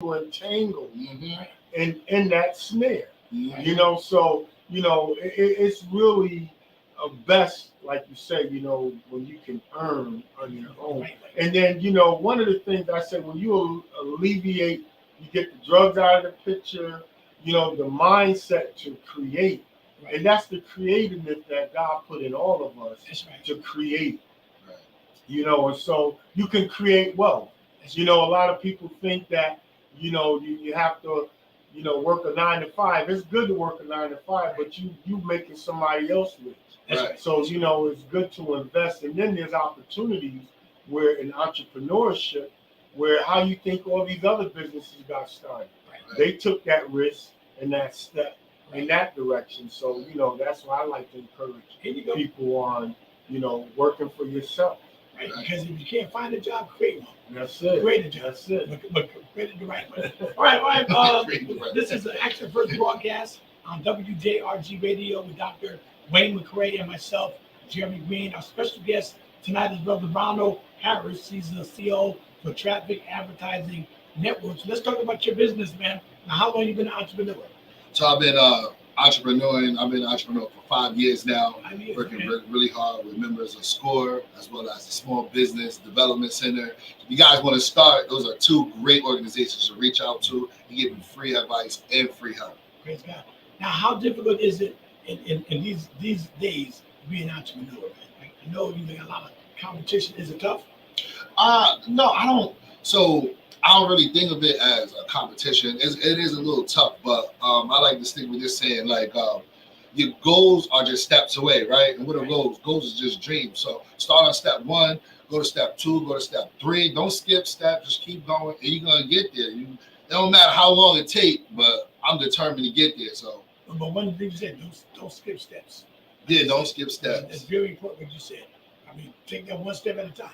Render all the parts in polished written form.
entangled in that snare. So it's really best, like you say, when you can earn on your own. And then one of the things I said, when you alleviate, you get the drugs out of the picture, the mindset to create. And that's the creativeness that God put in all of us to create. And so you can create wealth. A lot of people think that, you have to, work a 9 to 5. It's good to work a 9 to 5, but you making somebody else rich. So, it's good to invest. And then there's opportunities where in entrepreneurship, where how you think all these other businesses got started. They took that risk and that step in that direction. So, that's why I like to encourage people on, working for yourself. Right, because if you can't find a job, create one. That's it. Create a job. That's it. But create it the right way. All right. This is the Action First broadcast on W.J.R.G Radio with Dr. Wayne McCray and myself, Jeremy Green. Our special guest tonight is Brother Ronald Harris. He's the CEO for Traffic Advertising Network. So let's talk about your business, man. Now, how long have you been an entrepreneur? So I've been entrepreneuring. I've been an entrepreneur for 5 years now, working really hard with members of SCORE as well as the Small Business Development Center. If you guys want to start, those are two great organizations to reach out to and give you free advice and free help. Praise God. Now, how difficult is it in these days to be an entrepreneur? Like, I know you got a lot of competition. Is it tough? No, I don't. So I don't really think of it as a competition. It is a little tough, but I like to stick with this saying, like, your goals are just steps away, right? And what are goals? Goals is just dreams. So start on step 1, go to step 2, go to step 3. Don't skip steps, just keep going, and you're going to get there. It don't matter how long it takes, but I'm determined to get there. So. But one thing you said, don't skip steps. Yeah, don't skip steps. That's very important what you said. I mean, take that one step at a time.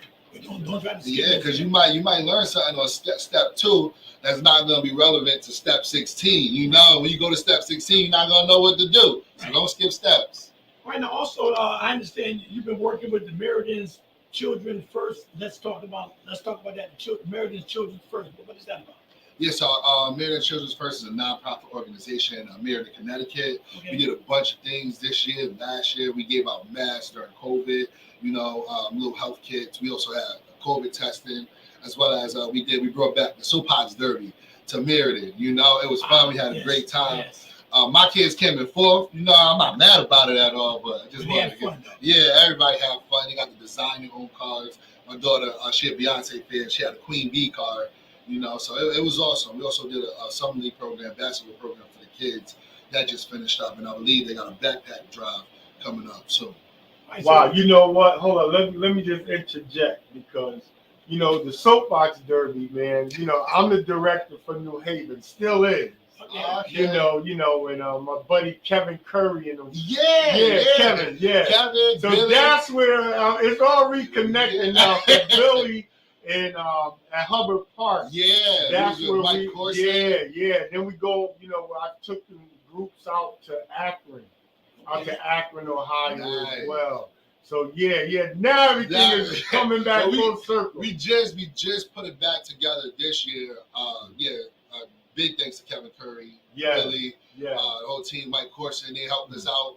Don't try to skip. Yeah, because you might learn something on step 2 that's not going to be relevant to step 16. When you go to step 16, you're not going to know what to do. So don't skip steps. All right, now also, I understand you've been working with the Meridian's Children First. Let's talk about that. Meridian's Children First. What is that about? Yeah, so Meridian Children's First is a nonprofit organization in Meriden, Connecticut. Okay. We did a bunch of things this year. Last year, we gave out masks during COVID, little health kits. We also had COVID testing, as well as we brought back the Soapbox Derby to Meriden. It was fun. We had a great time. Yes. My kids came in 4th. I'm not mad about it at all, but I just wanted to everybody had fun. They got to design their own cars. My daughter, she a Beyonce fan. She had a Queen Bee car. So it was awesome. We also did a summer league program, basketball program for the kids that just finished up, and I believe they got a backpack drive coming up soon. Wow, you know what? Hold on, let me just interject because the Soapbox Derby, man. I'm the director for New Haven, still is. Okay. And my buddy Kevin Curry and them. Kevin. Kevin, so Billy. That's where it's all reconnected now. Billy. And at Hubbard Park. Yeah, that's where Then we go, I took the groups out to Akron, Ohio as well. So now everything is coming back full circle. We just put it back together this year. Big thanks to Kevin Curry, Billy, the whole team, Mike Corson, they helped us out.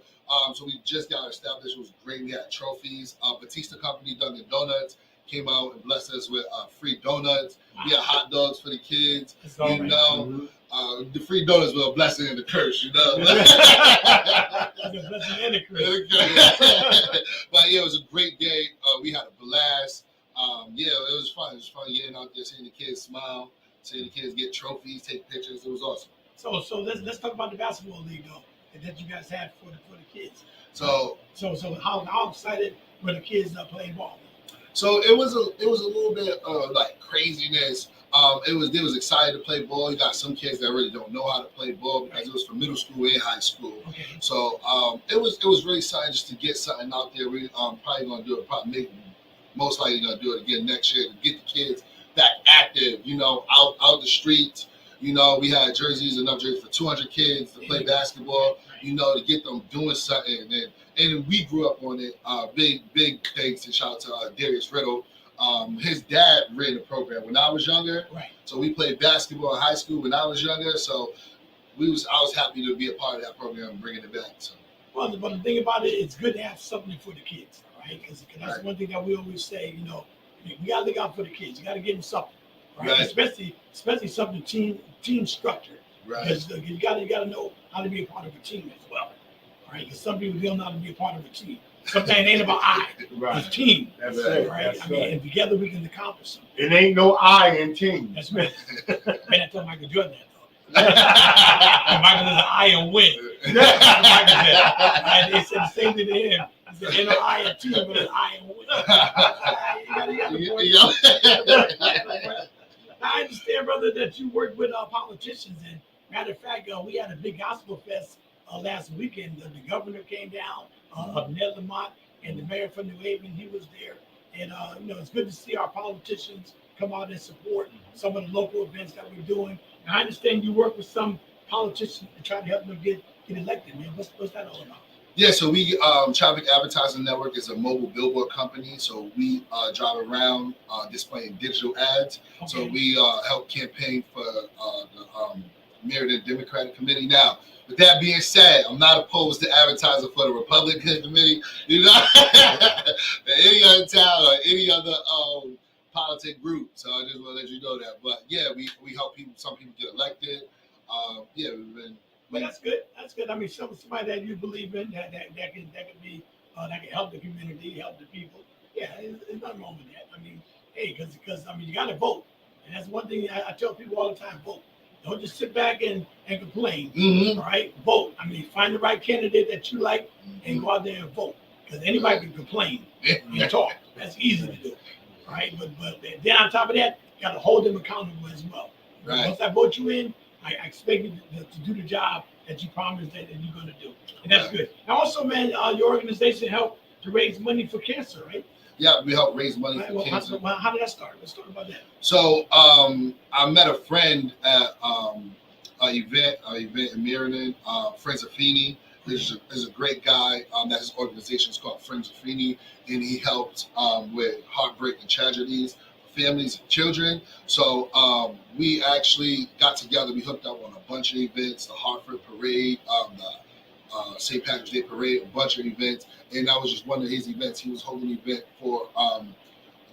So we just got established. It was great. We had trophies. Batista Company, Dunkin' Donuts, came out and blessed us with free donuts. We had hot dogs for the kids. The free donuts were a blessing and a curse, It's a blessing and a curse. But it was a great day. We had a blast. It was fun. It was fun getting out there, seeing the kids smile, seeing the kids get trophies, take pictures. It was awesome. So let's talk about the basketball league though that you guys had for the kids. So how excited were the kids playing ball? So it was a little bit of like craziness. They was excited to play ball. You got some kids that really don't know how to play ball because it was for middle school and high school. Okay. So it was really exciting just to get something out there. We probably gonna do it. Most likely gonna do it again next year to get the kids back active. Out the streets. We had enough jerseys for 200 kids to play basketball. To get them doing something and we grew up on it. Big thanks and shout out to Darius Riddle, His dad ran the program when I was younger. Right. So we played basketball in high school when I was younger. So I was happy to be a part of that program and bringing it back. So. Well, but the thing about it, it's good to have something for the kids, right? Because that's Right. one thing that we always say. You know, we got to look out for the kids. You got to give them something, right? Right. Especially something team structure. Right. Because you got to know how to be a part of a team as well, right? Because some people don't know how to be a part of a team. Sometimes it ain't about I, Right. it's team. That's Right. it. Right? That's I mean, right. and together we can accomplish something. It ain't no I in team. That's right. Man, I told Michael Jordan that though. And Michael is an I and win. That's what Michael said. And they said the same thing to him. He said, ain't no I in team, but it's I and win. You got the point. Now, I understand, brother, that you work with politicians. And matter of fact, we had a big gospel fest last weekend. The governor came down of Ned Lamont, and the mayor from New Haven, he was there. And, it's good to see our politicians come out and support some of the local events that we're doing. And I understand you work with some politicians to try to help them get elected, man. What's that all about? Yeah, so we Traffic Advertising Network is a mobile billboard company. So we drive around displaying digital ads. Okay. So we help campaign for the Meriden Democratic Committee. Now, with that being said, I'm not opposed to advertising for the Republican Committee. You know, any other town or any other politic group. So I just want to let you know that. But yeah, we help people. Some people get elected. Yeah, we've been. But that's good. That's good. I mean, somebody that you believe in that can be that can help the community, help the people. Yeah, there's nothing wrong with that. I mean, hey, because I mean, you got to vote, and that's one thing I tell people all the time: vote. Don't just sit back and complain. Mm-hmm. All right, vote. I mean, find the right candidate that you like and go out there and vote. Because anybody can complain and talk. That's easy to do. All right, but then on top of that, you got to hold them accountable as well. Right. Once I vote you in, I expect you to do the job that you promised that you're going to do. And that's good. And also, man, your organization helped to raise money for cancer, right? Yeah, we help raise money Right, for cancer. How did that start? Let's talk about that. So I met a friend at an event in Meriden, Friends of Feeney. This is a great guy. That's his organization is called Friends of Feeney, and he helped with heartbreak and tragedies, families and children. So we actually got together. We hooked up on a bunch of events, the Hartford Parade, the St. Patrick's Day Parade, a bunch of events. And that was just one of his events. He was holding an event for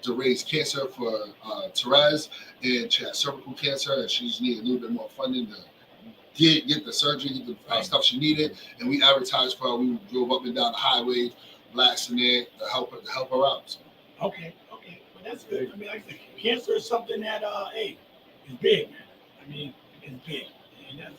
to raise cancer for Therese, and she had cervical cancer, and she just needed a little bit more funding to get the surgery, get the stuff she needed. And we advertised for her. We drove up and down the highway, blasting it to help her out. So. Okay. Well, that's good. I mean, like cancer is something that is big, man. I mean, it's big, and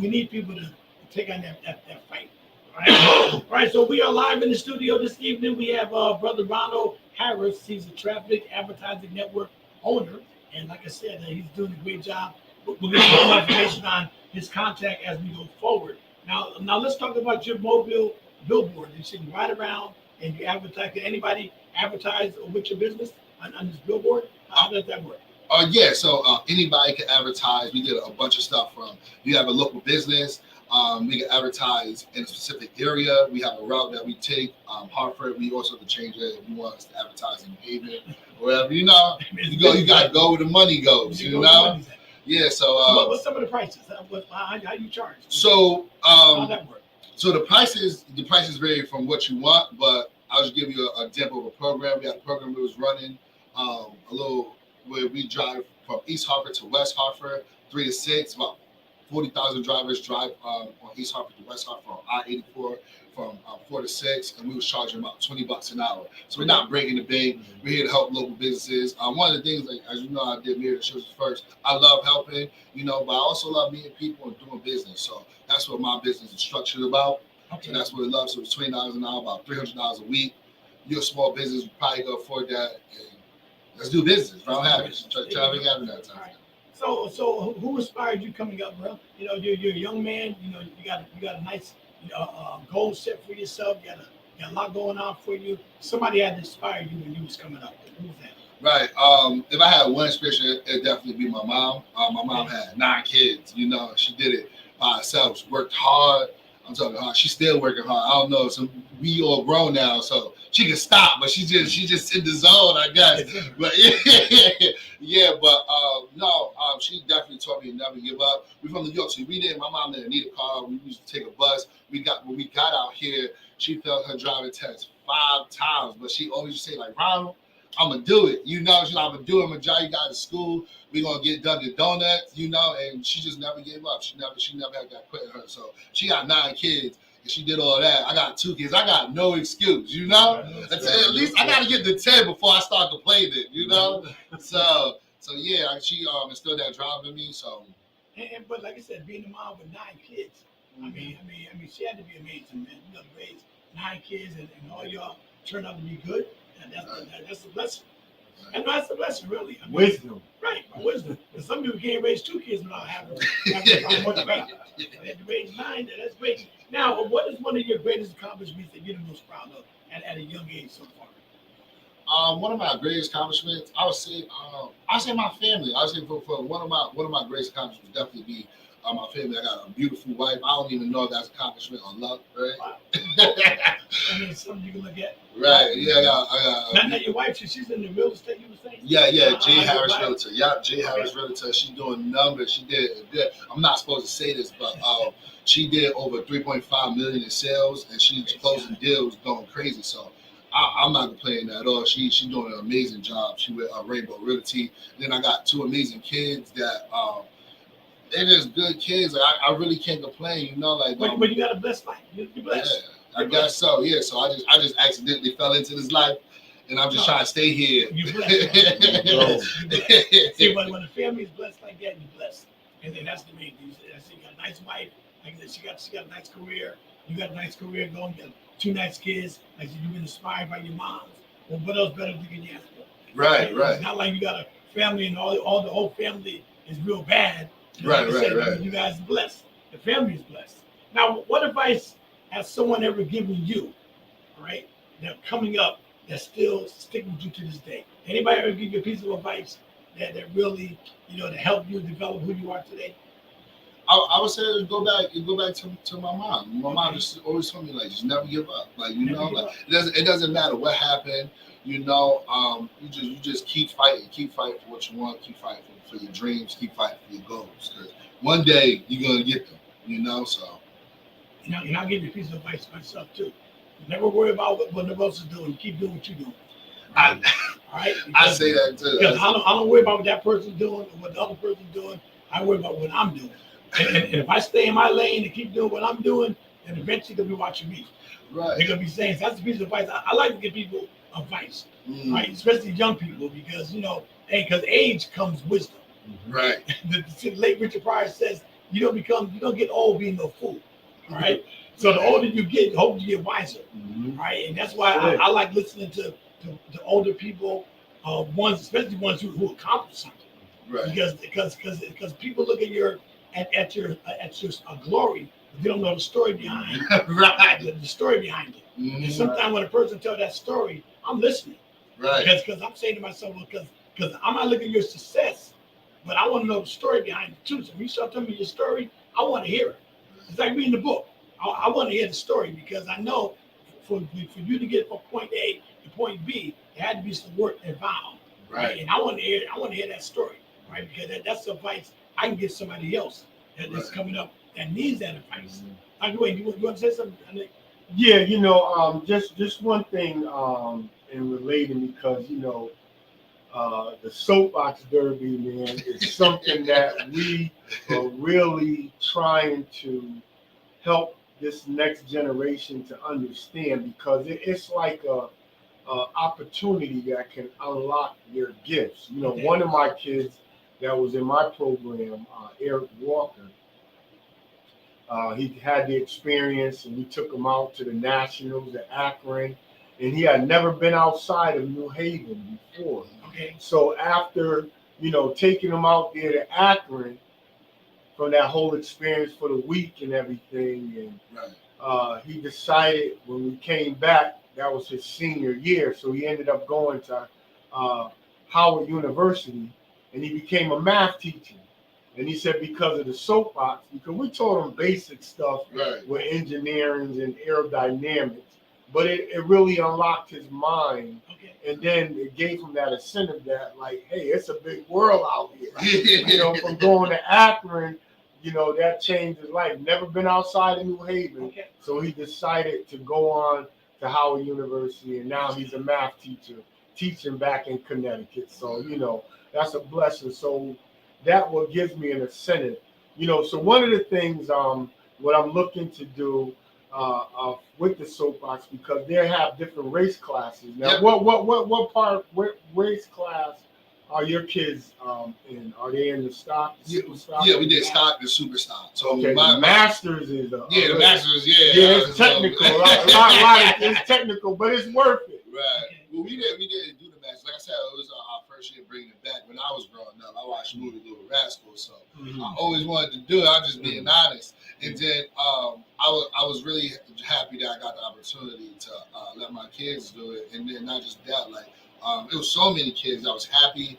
we need people to take on that fight. All right, so we are live in the studio this evening. We have Brother Ronald Harris. He's a Traffic Advertising Network owner. And like I said, he's doing a great job. We'll get some more information on his contact as we go forward. Now let's talk about your mobile billboard. You should ride around and you advertise. Can anybody advertise with your business on this billboard? How does that work? Yeah, so anybody can advertise. We did a bunch of stuff from, you have a local business, we can advertise in a specific area. We have a route that we take, Hartford. We also have to change it if you want us to advertise in Haven, wherever, you got to go where the money goes, you know? Yeah, so. What's some of the prices? How you charge? So, how that work? So the prices vary from what you want, but I'll just give you an example of a program. We had a program that was running where we drive from East Hartford to West Hartford, 3 to 6. About 40,000 drivers drive on East Hartford to West Hartford on I-84 from 4 to 6, and we was charging about $20 an hour. So we're not breaking the bank. We're here to help local businesses. One of the things, like, as you know, I did Meriden Shows first. I love helping, but I also love meeting people and doing business. So that's what my business is structured about. Okay. So that's what I love. So it's $20 an hour, about $300 a week. You're a small business, you probably can afford that. And let's do business. I don't have it. Traffic advertising. Right. So who inspired you coming up, bro? You're a young man. You got a nice goal set for yourself. You got a lot going on for you. Somebody had to inspire you when you was coming up. Who was that? Right. If I had one inspiration, it'd definitely be my mom. My mom had 9 kids. She did it by herself. She worked hard. I'm talking hard. She's still working hard. I don't know. So we all grown now, so she can stop, but she just in the zone, I guess. But yeah, but no, she definitely taught me to never give up. We're from New York, so we didn't. My mom didn't need a car. We used to take a bus. When we got out here, she failed her driving test 5 times, but she always used to say like, Ronald, I'm gonna do it. You know, she's like, I'm gonna do it. I'm gonna drive you guys to school. We're gonna get Dunkin' Donuts, you know, and she just never gave up. She never had that quit in her. So she got 9 kids and she did all that. I got 2 kids. I got no excuse, you know? At least I gotta get to 10 before I start complaining, you know? So yeah, she instilled that drive in me. So but like I said, being a mom with 9 kids, I mean, she had to be amazing, man. You know, to raise 9 kids and all y'all turned out to be good. And that's a blessing. And that's a blessing, really. I mean, Wisdom. Right, wisdom. Because some people can't raise 2 kids without having much better. They had to raise 9. That's great. Now, what is one of your greatest accomplishments that you're the most proud of at a young age so far? One of my greatest accomplishments, I would say my family. I would say for one of my greatest accomplishments would definitely be my family. I got a beautiful wife. I don't even know if that's accomplishment or luck, right? Wow. I mean, it's something you can look at. Right. Yeah. I got. Not your wife. She's in the real estate. You were saying. Yeah. J. Harris Realtor. Yeah, J. Harris Realtor. She's doing numbers. She did. I'm not supposed to say this, but she did over 3.5 million in sales, and she's closing deals, going crazy. So. I'm not complaining at all. She's doing an amazing job. She with Rainbow Realty. Then I got 2 amazing kids that they're just good kids. Like, I really can't complain, you know. Like, but you got a blessed life. You're blessed. Yeah, I guess so. Yeah. So I just accidentally fell into this life, and I'm just trying to stay here. You're blessed. You're blessed. See, when the family is blessed like that, you're blessed, and then that's the main thing. You got a nice wife. Like I said, she got a nice career. You got a nice career going. You got 2 nice kids. Like you've been inspired by your moms. Well, what else better can you ask for? Right. It's not like you got a family and all the whole family is real bad. Right. You guys are blessed. The family is blessed. Now, what advice has someone ever given you, right, that coming up that still sticking with you to this day? Anybody ever give you a piece of advice that really, to help you develop who you are today? I would say go back to my mom. My mom just always told me like just never give up. Like it doesn't matter what happened. You just keep fighting for what you want. Keep fighting for your dreams. Keep fighting for your goals. Because one day you're gonna get them. So. And I'll give you a piece of advice myself too. Never worry about what nobody else is doing. Keep doing what you're doing. All right. I say that too. Because I don't worry about what that person's doing or what the other person's doing. I worry about what I'm doing. And if I stay in my lane and keep doing what I'm doing, then eventually they'll be watching me. Right. They're gonna be saying, so that's a piece of advice. I like to give people advice, right? Especially young people, because because age comes wisdom. Right. The late Richard Pryor says, you don't get old being no fool. All right. So the older you get, the older you get wiser. Right. And that's why I like listening to older people, especially ones who accomplish something. Right. Because people look at your glory, but they don't know the story behind right. the story behind it. And sometimes when a person tells that story, I'm listening. Right. Because I'm saying to myself, because I'm not looking at your success, but I want to know the story behind it too. So when you start telling me your story, I want to hear it. It's like reading the book. I want to hear the story because I know for you to get from point A to point B, there had to be some work involved. Right. And I want to hear that story. Right. Because that's advice I can give somebody else that's coming up that needs that advice. Wait, you want to say something? Yeah, just one thing in relating, because the soapbox derby, man, is something that we are really trying to help this next generation to understand, because it's like a opportunity that can unlock their gifts. One of my kids that was in my program, Eric Walker, he had the experience, and we took him out to the Nationals at Akron, and he had never been outside of New Haven before. Okay. So after, taking him out there to Akron, from that whole experience for the week and everything, and he decided when we came back, that was his senior year, so he ended up going to Howard University, and he became a math teacher. And he said because of the soapbox, because we taught him basic stuff Right. with engineering and aerodynamics, but it really unlocked his mind. Okay. And then it gave him that incentive that, like, hey, it's a big world out here. You know, from going to Akron, you know, that changed his life. Never been outside of New Haven. Okay. So he decided to go on to Howard University, and now he's a math teacher, teaching back in Connecticut. So, you know, that's a blessing. So that what gives me an incentive. You know, so one of the things what I'm looking to do with the soapbox, because they have different race classes. Now, Yep. what race class are your kids in? Are they in the stock, the super stock? Yeah, we did stock and super stock. So Okay, my the masters is the masters, yeah, it's technical. A lot it's technical, but it's worth it. Right. Well, we didn't do the masters. Like I said, it was our first year bringing it back. When I was growing up, I watched the movie Little Rascals, so I always wanted to do it. I'm just being honest. And then I was really happy that I got the opportunity to let my kids do it. And then not just that, like it was so many kids. I was happy.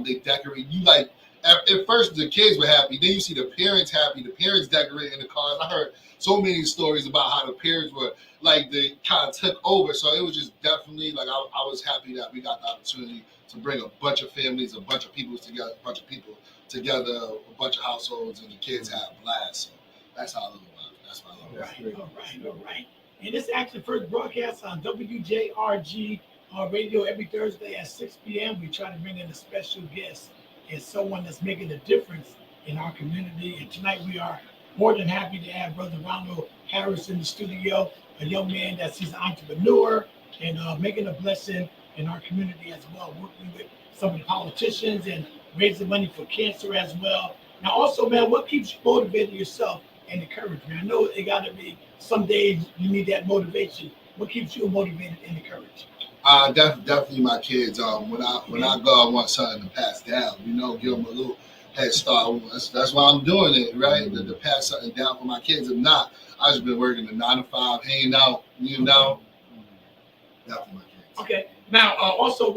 They decorate. You like at first the kids were happy. Then you see the parents happy. The parents decorating the cars. I heard so many stories about how the parents were like they kind of took over. So it was just definitely like I was happy that we got the opportunity to bring a bunch of families, a bunch of people together, a bunch of households, and the kids have a blast. So that's how I look about it. That's my love. All right. And this is actually the first broadcast on W.J.R.G. radio every Thursday at 6 p.m. We try to bring in a special guest and someone that's making a difference in our community. And tonight we are more than happy to have Brother Ronald Harris in the studio, a young man that's he's an entrepreneur and making a blessing in our community as well, working with some of the politicians and raising money for cancer as well. Now also, man, what keeps you motivated yourself and encouraged, man? I know it got to be some days you need that motivation. What keeps you motivated and encouraged? Definitely my kids. When I go, I want something to pass down. You know, give them a little head start. That's why I'm doing it, right? To pass something down for my kids. If not, I just been working the 9 to 5, hanging out. You know, definitely my kids. Okay. Now, also,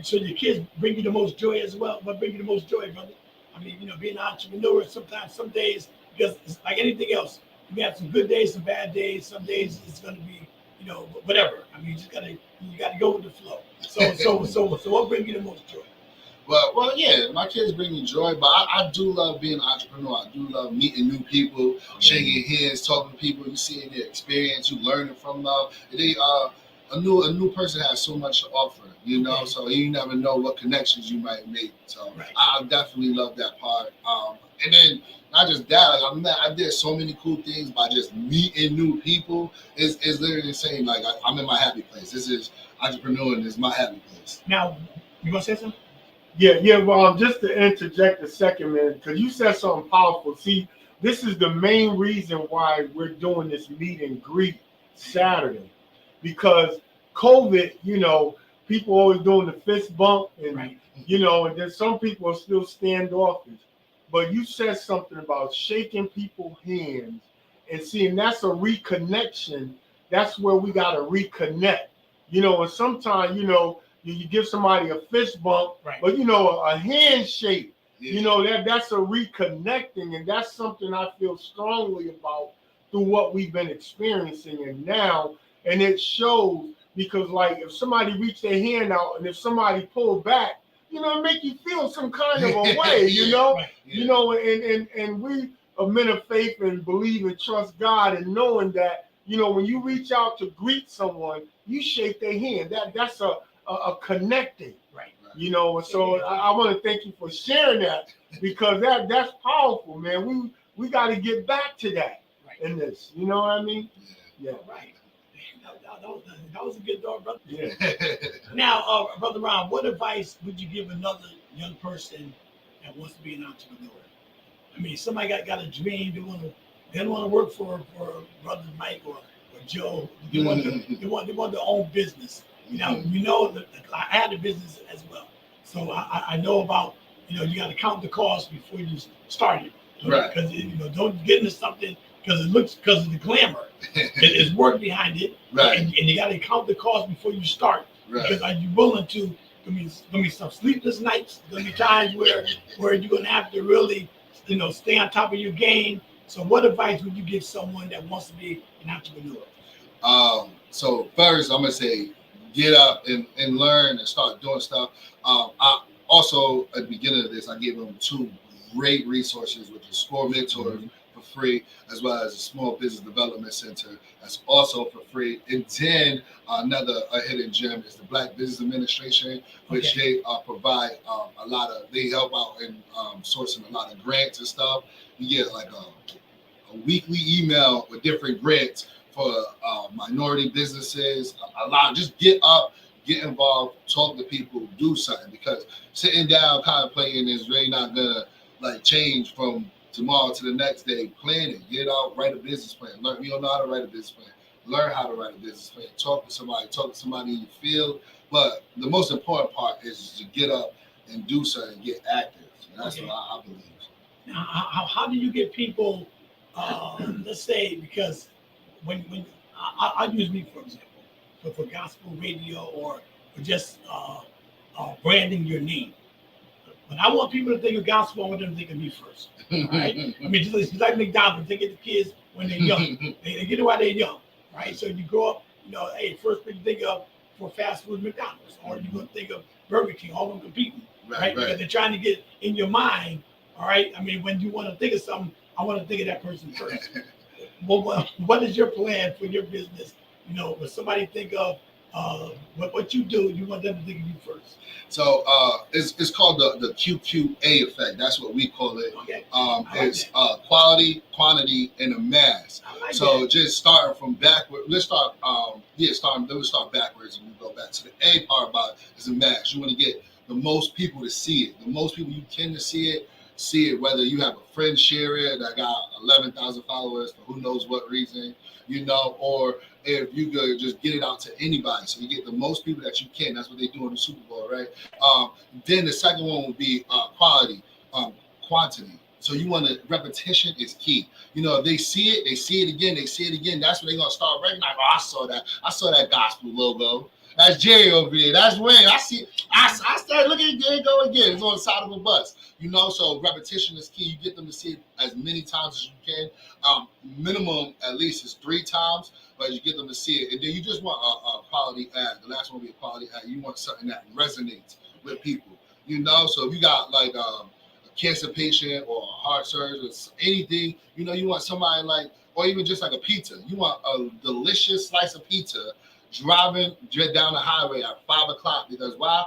so your kids bring you the most joy as well. What brings you the most joy, brother? I mean, you know, being an entrepreneur, sometimes, some days, because it's like anything else, you have some good days, some bad days. Some days it's going to be, you know, whatever. I mean, you gotta go with the flow. So what brings you the most joy? Well, yeah, my kids bring me joy, but I do love being an entrepreneur. I do love meeting new people, shaking hands, talking to people. You seeing their experience, you learning from them. A new person has so much to offer, you know. Okay. So you never know what connections you might make. So Right. I definitely love that part. And then not just that, like I did so many cool things by just meeting new people. It's literally saying like I'm in my happy place. This is entrepreneuring. This is my happy place. Now, you gonna say something? Yeah. Well, just to interject a second, man, because you said something powerful. See, this is the main reason why we're doing this meet and greet Saturday, because COVID, you know, people always doing the fist bump, and Right. you know, and then some people are still standoffish. But you said something about shaking people's hands and seeing that's a reconnection. That's where we got to reconnect. You know, and sometimes, you know, you give somebody a fist bump, Right. but, you know, a handshake, Yeah. you know, that's a reconnecting. And that's something I feel strongly about through what we've been experiencing and now. And it shows because, like, if somebody reached their hand out and if somebody pulled back, you know, it make you feel some kind of a way, you know, Right. Yeah. you know, and we are men of faith and believe and trust God and knowing that, you know, when you reach out to greet someone, you shake their hand. That's a connecting, Right. you know. And so I want to thank you for sharing that because that's powerful, man. We got to get back to that Right. in this. You know what I mean? Yeah. All right. That was a good dog, brother. Yeah. Now, Brother Ron, what advice would you give another young person that wants to be an entrepreneur? I mean, somebody got a dream. They don't want to work for Brother Mike or Joe. They want their own business. You know that I had a business as well, so I know about, you know, you got to count the cost before you start it. Right. Because, you know, don't get into something because of the glamour. It's work behind it. Right. And you got to count the cost before you start. Right. Because are you willing to? Gonna be some sleepless nights. Gonna be times where you're gonna have to really stay on top of your game. So what advice would you give someone that wants to be an entrepreneur? So first, I'm gonna say, get up and learn and start doing stuff. I also at the beginning of this, I gave them 2 great resources, which is Score Mentors for free, as well as a small business development center that's also for free. And then another hidden gem is the Black Business Administration, which they provide a lot of. They help out in sourcing a lot of grants and stuff. You get like a weekly email with different grants for minority businesses. A lot. Just get up, get involved, talk to people, do something, because sitting down contemplating is really not gonna like change from tomorrow to the next day. Plan it, get out, write a business plan. Learn. You don't know how to write a business plan. Learn how to write a business plan. Talk to somebody in your field. But the most important part is to get up and do something, get active. And that's what I believe. Now, how do you get people? Let's say, because when I use me for example, so for gospel radio or just branding your name. But I want people to think of gospel, I want them to think of me first. Right? I mean, just like McDonald's, they get the kids when they're young. They get it while they're young, right? So you grow up, hey, first thing you think of for fast food, McDonald's, or you're going to think of Burger King, all of them competing, right? Because they're trying to get in your mind, all right? I mean, when you want to think of something, I want to think of that person first. What is your plan for your business? When somebody think of what you do, you want them to think of you first. So it's called the QQA effect. That's what we call it. Okay. It's quality, quantity, and a mass. So that. Just starting from backward. Let's start. Let's start backwards and we go back to the A part about it is a mass. You want to get the most people to see it. The most people you can to see it. Whether you have a friend share it that got 11,000 followers for who knows what reason, or if you could just get it out to anybody, so you get the most people that you can. That's what they do in the Super Bowl, right? Then the second one would be quality, quantity. So you want to, repetition is key. If they see it again. That's when they're gonna start recognizing. Oh, I saw that gospel logo. That's Jerry over there. That's Wayne. I started looking again, go again. It's on the side of a bus. So repetition is key. You get them to see it as many times as you can. Minimum at least is 3 times, but you get them to see it. And then you just want a quality ad. The last one will be a quality ad. You want something that resonates with people. So if you got like a cancer patient or a heart surgery or anything, you want somebody like, or even just like a pizza. You want a delicious slice of pizza driving down the highway at 5 o'clock, because why?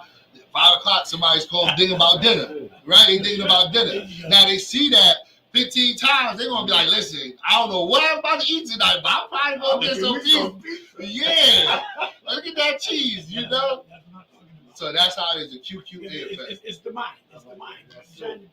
5 o'clock, somebody's called thinking about dinner, right? They thinking about dinner. Now they see that 15 times, they're gonna be like, listen, I don't know what I'm about to eat tonight, but I'm probably gonna get some pizza. Yeah, look at that cheese, So that's how it is, the QQA effect. It's the mind. It's the mind.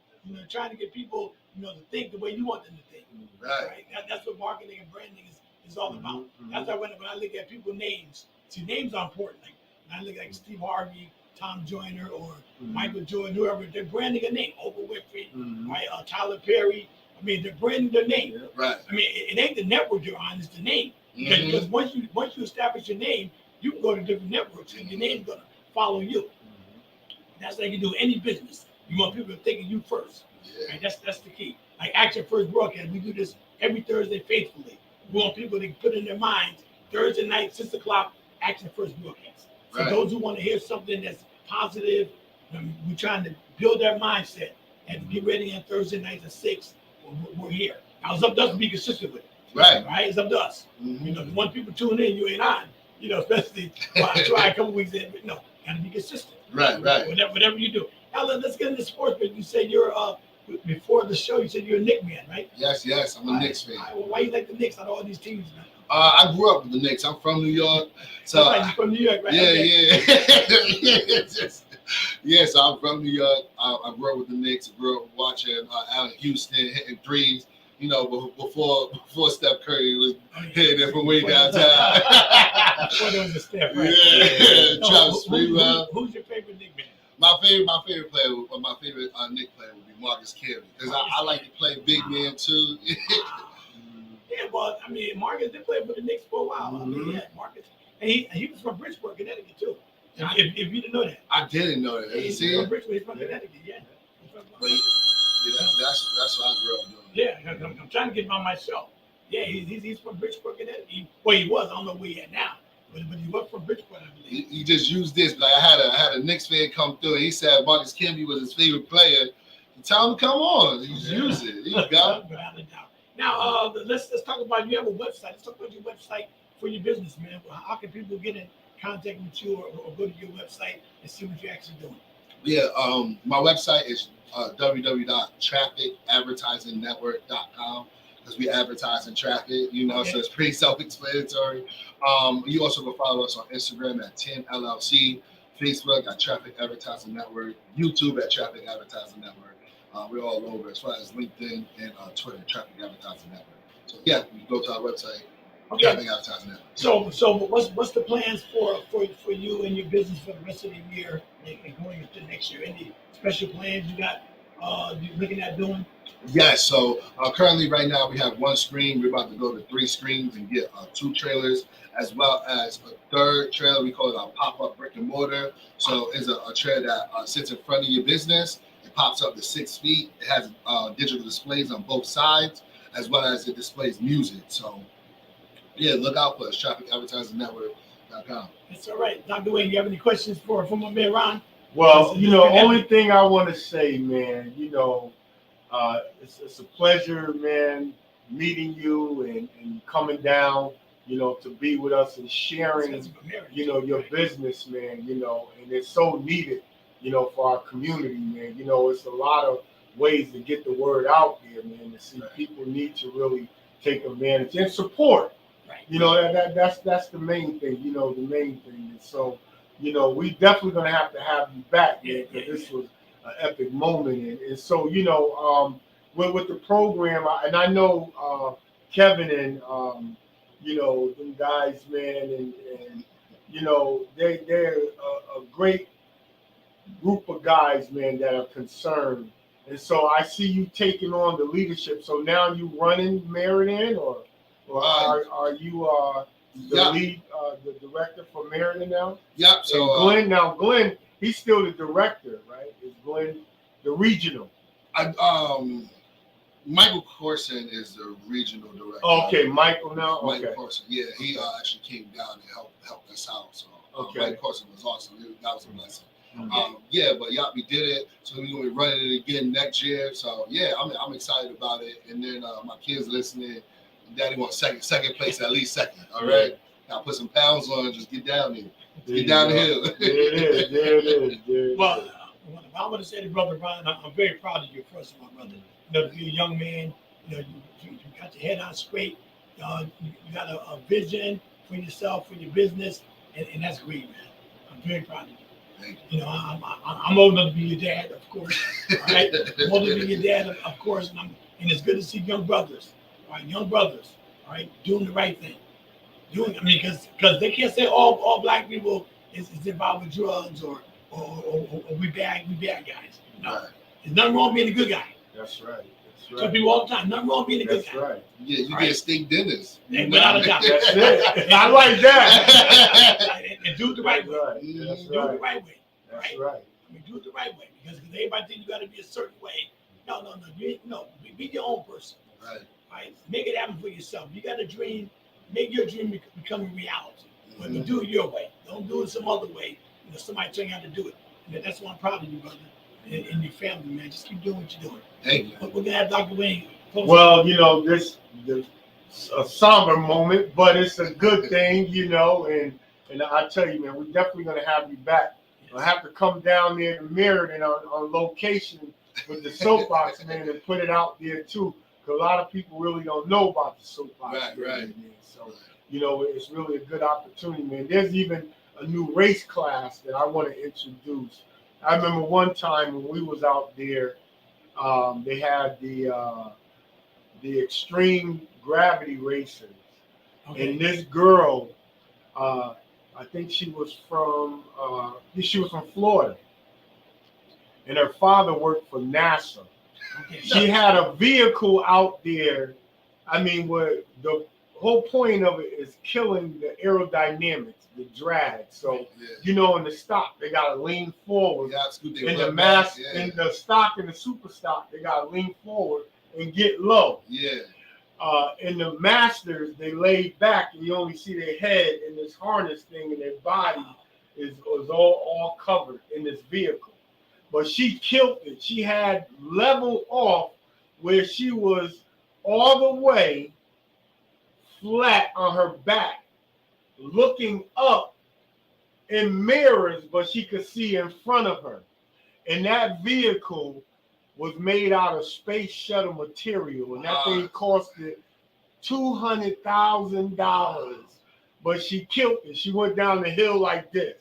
Trying to get people, to think the way you want them to think. Right. That's what marketing and branding is all about. That's why when I look at people's names, names are important. Like when I look at Steve Harvey, Tom Joyner, or Michael Jordan, whoever, they're branding a name. Oprah Winfrey, right? Tyler Perry. I mean, they're branding their name. Right. I mean, it ain't the network you're on; it's the name. Because once you establish your name, you can go to different networks, and your name's gonna follow you. That's like you do any business. You want people to think of you first. Yeah. Right? That's the key. Like Action First Broadcast, we do this every Thursday faithfully. We want people to put in their minds Thursday night, 6 o'clock, Action First Broadcast. So those who want to hear something that's positive, we're trying to build their mindset and get ready on Thursday nights at 6. We're here. Now it's up to us to be consistent with it. Right. It's up to us. If you want people tune in, you ain't on. Especially try a couple weeks in. But gotta be consistent. Right. Whatever you do. Now let's get into sports. But you said you're before the show. You said you're a Knicks man, right? Yes. I'm a Knicks fan. Why you like the Knicks out of all these teams, man? I grew up with the Knicks. I'm from New York. So you're from New York, right? Yeah. So I'm from New York. I grew up with the Knicks. I grew up watching Allen Houston hitting threes. Before Steph Curry was hitting it from way downtown. Before there was a Steph, right? Yeah. Travis Freewell. Who's your favorite Knick man? My favorite player, or my favorite Knick player would be Marcus Carey, because I like to play big man too. Yeah, well, I mean, Marcus did play for the Knicks for a while. I mean, Marcus, and he was from Bridgeport, Connecticut too. If you didn't know that, I didn't know that. He's from Bridgeport. He's from Connecticut. Yeah. That's what I grew up doing. Yeah, I'm trying to get by myself. Yeah, he's from Bridgeport, Connecticut. He was. I don't know where he at now, but he was from Bridgeport, I believe. He just used this. Like I had a Knicks fan come through. And he said Marcus Camby was his favorite player. Tell him to come on. He just use it. He got it. Without a doubt. Now, let's talk about, you have a website. Let's talk about your website for your business, man. How can people get in contact with you or go to your website and see what you're actually doing? Yeah, my website is www.trafficadvertisingnetwork.com because we advertise in traffic, so it's pretty self-explanatory. You also can follow us on Instagram at 10LLC, Facebook at Traffic Advertising Network, YouTube at Traffic Advertising Network. We're all over as far as LinkedIn and Twitter, Traffic Advertising Network. So yeah, you can go to our website, Traffic Advertising Network. So what's the plans for you and your business for the rest of the year and going into next year? Any special plans you got you looking at doing? Yes, so currently right now we have one screen. We're about to go to 3 screens and get 2 trailers, as well as a 3rd trailer. We call it our pop-up brick and mortar. So it's a trailer that sits in front of your business. It pops up to 6 feet. It has digital displays on both sides, as well as it displays music. So yeah, look out for us, trafficadvertisingnetwork.com. That's all right. Dr. Wayne, you have any questions for my man Ron? Well, only thing I want to say, man, it's a pleasure, man, meeting you and coming down, to be with us and sharing, your business, man, and it's so needed, for our community, man. It's a lot of ways to get the word out there, man, to see people need to really take advantage and support. Right. That's the main thing, the main thing. And so, we definitely going to have you back, man, because this was an epic moment. And so, with the program, I know Kevin and, them guys, man, and they're a great group of guys, man, that are concerned. And so I see you taking on the leadership. So now you running Meriden, or are you the lead, the director for Meriden now? Yep. So Glenn, he's still the director, right? Is Glenn the regional? Michael Corson is the regional director. Okay, Michael now. Michael Corson, yeah, he actually came down and helped us out. So Michael Corson was awesome. That was a blessing. Mm-hmm. But we did it. So we're gonna be running it again next year. So yeah, I'm excited about it. And then my kids listening. Daddy wants second place, at least second. All right. Now put some pounds on and just get down there. Get down the hill. There it is. Well, I want to say to Brother Ron, I'm very proud of you, first of all, brother. To be a young man, you got your head on straight. You got a vision for yourself, for your business, and that's great, man. I'm very proud of you. Thank you. I'm old enough to be your dad, of course. All right, I'm old enough to be your dad, of course, and it's good to see young brothers. All right, doing the right thing. Because they can't say all black people is involved with drugs or we bad guys. No, there's nothing wrong being a good guy. That's right. Tell people all the time, nothing wrong being a good guy. That's right. Yeah, you get steak dinners. Without a doubt. That's it. I like that. And do it the right way. Right. Do it the right way. That's right. Do it the right way, because everybody think you got to be a certain way. No. Be your own person. Right. Make it happen for yourself. You got a dream. Make your dream become a reality. But do it your way. Don't do it some other way. Somebody tell you how to do it. And that's why I'm proud of you, brother, and your family, man. Just keep doing what you're doing. Thank you. We're gonna have Dr. Wayne. Well, this a somber moment, but it's a good thing, and I tell you, man, we're definitely gonna have you back. I have to come down there to Meriden on location with the soapbox, man, and put it out there too. Because a lot of people really don't know about the soapbox. Right. Man. So, it's really a good opportunity, man. There's even a new race class that I want to introduce. I remember one time when we was out there, they had the extreme gravity racers. Okay. And this girl, I think she was from Florida, and her father worked for NASA. Okay. She had a vehicle out there. I mean, where the whole point of it is killing the aerodynamics, the drag. So Yeah. you know, in the stock they gotta lean forward. Yeah, scoop their In the butt mass, back, yeah. in the stock and the super stock, they gotta lean forward and get low. Yeah. In the masters, they laid back and you only see their head in this harness thing, and their body is all covered in this vehicle. But she killed it. She had leveled off where she was all the way flat on her back, looking up in mirrors, but she could see in front of her. And that vehicle was made out of space shuttle material, and that thing costed $200,000. But she killed it. She went down the hill like this.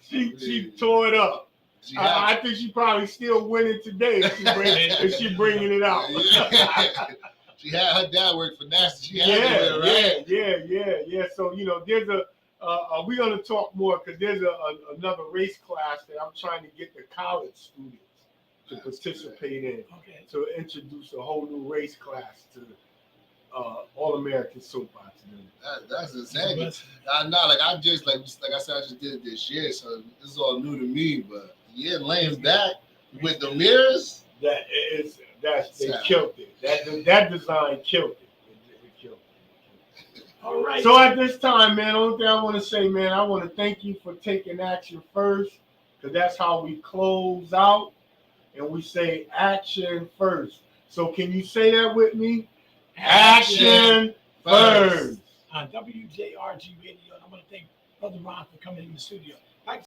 she tore it up. I think she probably still winning today if she bringing it out. She had her dad work for NASA. She had to win, right? Yeah. So you know, there's we're gonna talk more because there's another race class that I'm trying to get the college students to participate in. Okay. To introduce a whole new race class to All American Soap Boxing. That's insane. I know, like I said, I just did it this year, so this is all new to me. But yeah, laying back with the mirrors, they killed it. That design killed it. It killed it. All right. So at this time, man, only thing I want to say, man, I want to thank you for taking action first, because that's how we close out, and we say action first. So can you say that with me? Action first. On W.J.R.G. Radio, and I want to thank Brother Ron for coming in the studio.